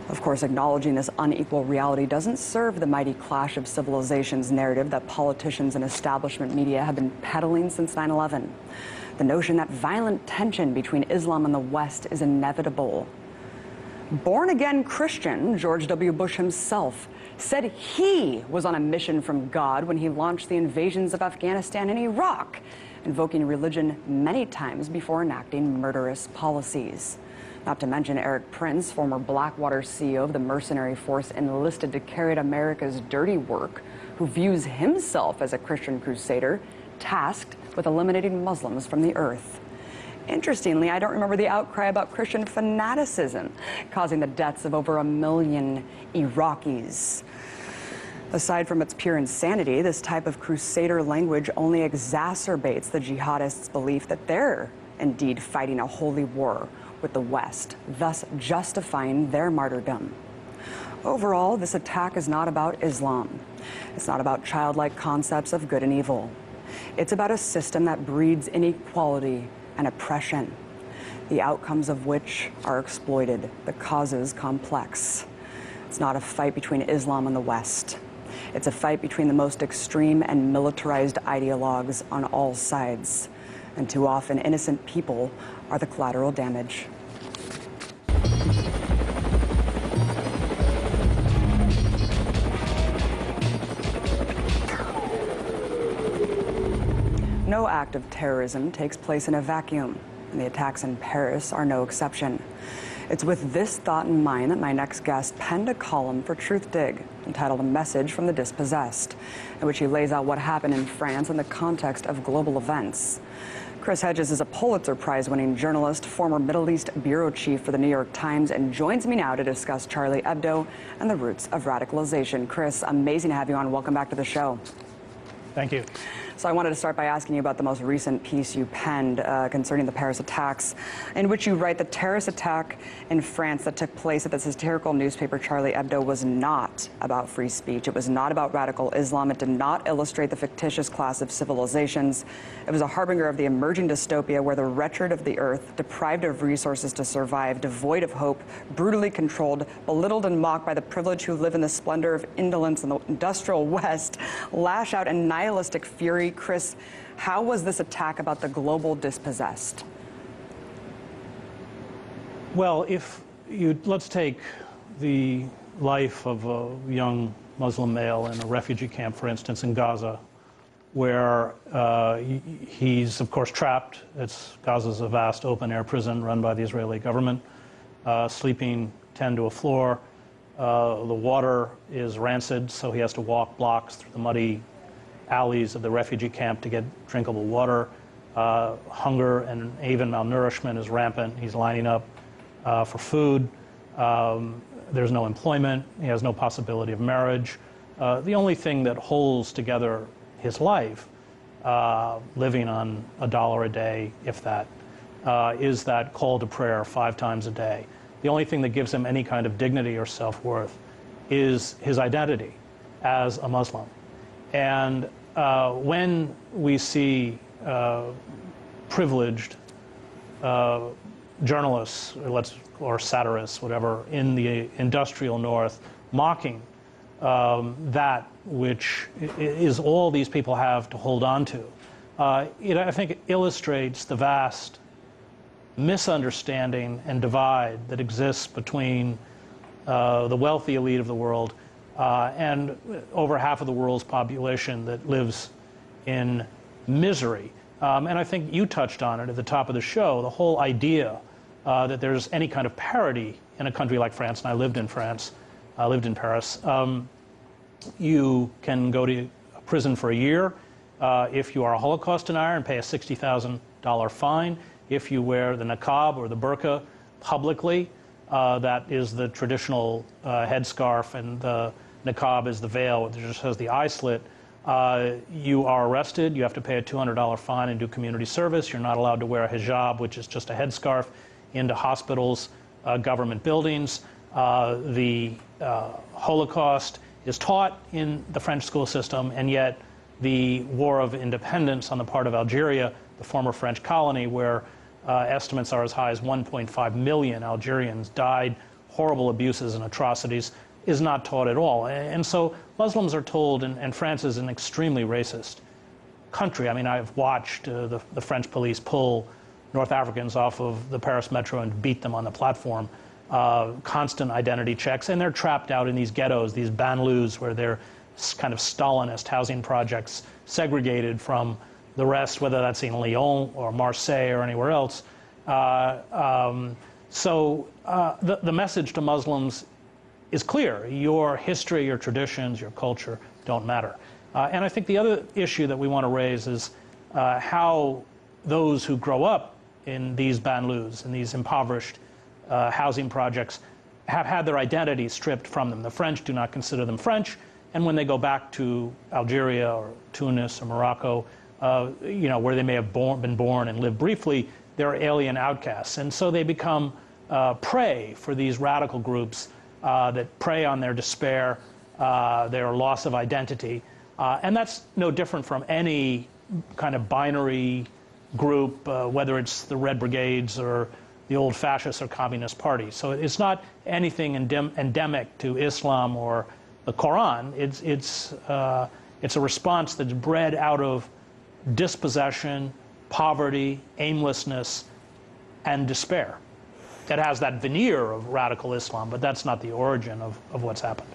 Of course, acknowledging this unequal reality doesn't serve the mighty clash of civilizations narrative that politicians and establishment media have been peddling since 9/11. The notion that violent tension between Islam and the West is inevitable. Born-again Christian George W. Bush himself said he was on a mission from God when he launched the invasions of Afghanistan and Iraq, invoking religion many times before enacting murderous policies. Not to mention Eric Prince, former Blackwater CEO of the mercenary force enlisted to carry out America's dirty work, who views himself as a Christian crusader tasked with eliminating Muslims from the earth. Interestingly, I don't remember the outcry about Christian fanaticism causing the deaths of over 1 million Iraqis. Aside from its pure insanity, this type of crusader language only exacerbates the jihadists' belief that they're indeed fighting a holy war with the West, thus justifying their martyrdom. Overall, this attack is not about Islam. It's not about childlike concepts of good and evil. It's about a system that breeds inequality and oppression, the outcomes of which are exploited, the causes complex. It's not a fight between Islam and the West. It's a fight between the most extreme and militarized ideologues on all sides. And too often, innocent people are the collateral damage. No act of terrorism takes place in a vacuum, and the attacks in Paris are no exception. It's with this thought in mind that my next guest penned a column for Truthdig entitled A Message from the Dispossessed, in which he lays out what happened in France in the context of global events. Chris Hedges is a Pulitzer Prize-winning journalist, former Middle East bureau chief for the New York Times, and joins me now to discuss Charlie Hebdo and the roots of radicalization. Chris, amazing to have you on. Welcome back to the show. Thank you. So I wanted to start by asking you about the most recent piece you penned concerning the Paris attacks, in which you write the terrorist attack in France that took place at the satirical newspaper Charlie Hebdo was not about free speech. It was not about radical Islam. It did not illustrate the fictitious class of civilizations. It was a harbinger of the emerging dystopia where the wretched of the earth, deprived of resources to survive, devoid of hope, brutally controlled, belittled and mocked by the privileged who live in the splendor of indolence in the industrial West, lash out in nihilistic fury. Chris, how was this attack about the global dispossessed? Well, let's take the life of a young Muslim male in a refugee camp, for instance, in Gaza, where he's, of course, trapped. Gaza's a vast open-air prison run by the Israeli government, sleeping 10 to a floor. The water is rancid, so he has to walk blocks through the muddy alleys of the refugee camp to get drinkable water. Hunger and even malnourishment is rampant. He's lining up for food. There's no employment. He has no possibility of marriage. The only thing that holds together his life, living on $1 a day, if that, is that call to prayer 5 times a day. The only thing that gives him any kind of dignity or self-worth is his identity as a Muslim. And when we see privileged journalists, or satirists, whatever, in the industrial North, mocking that which is all these people have to hold on to, I think it illustrates the vast misunderstanding and divide that exists between the wealthy elite of the world and over half of the world's population that lives in misery. And I think you touched on it at the top of the show, the whole idea that there's any kind of parity in a country like France, and I lived in France, I lived in Paris. You can go to prison for a year if you are a Holocaust denier and pay a $60,000 fine. If you wear the niqab or the burqa publicly, that is the traditional headscarf, and the niqab is the veil that just has the eye slit. You are arrested. You have to pay a $200 fine and do community service. You're not allowed to wear a hijab, which is just a headscarf, into hospitals, government buildings. The Holocaust is taught in the French school system, and yet the War of Independence on the part of Algeria, the former French colony, where estimates are as high as 1.5 million Algerians died horrible abuses and atrocities is not taught at all. And so Muslims are told, and France is an extremely racist country. I mean, I've watched the French police pull North Africans off of the Paris metro and beat them on the platform. Constant identity checks, and they're trapped out in these ghettos, these banlieues, where they're kind of Stalinist housing projects, segregated from the rest, whether that's in Lyon or Marseille or anywhere else. So the message to Muslims is clear. Your history, your traditions, your culture don't matter. And I think the other issue that we want to raise is how those who grow up in these banlieues, in these impoverished housing projects, have had their identity stripped from them. The French do not consider them French, and when they go back to Algeria or Tunis or Morocco, you know, where they may have been born and lived briefly, they're alien outcasts. And so they become prey for these radical groups that prey on their despair, their loss of identity. And that's no different from any kind of binary group, whether it's the Red Brigades or the old fascist or communist party. So it's not anything endemic to Islam or the Quran. It's a response that's bred out of dispossession, poverty, aimlessness, and despair. It has that veneer of radical Islam, but that's not the origin of what's happened.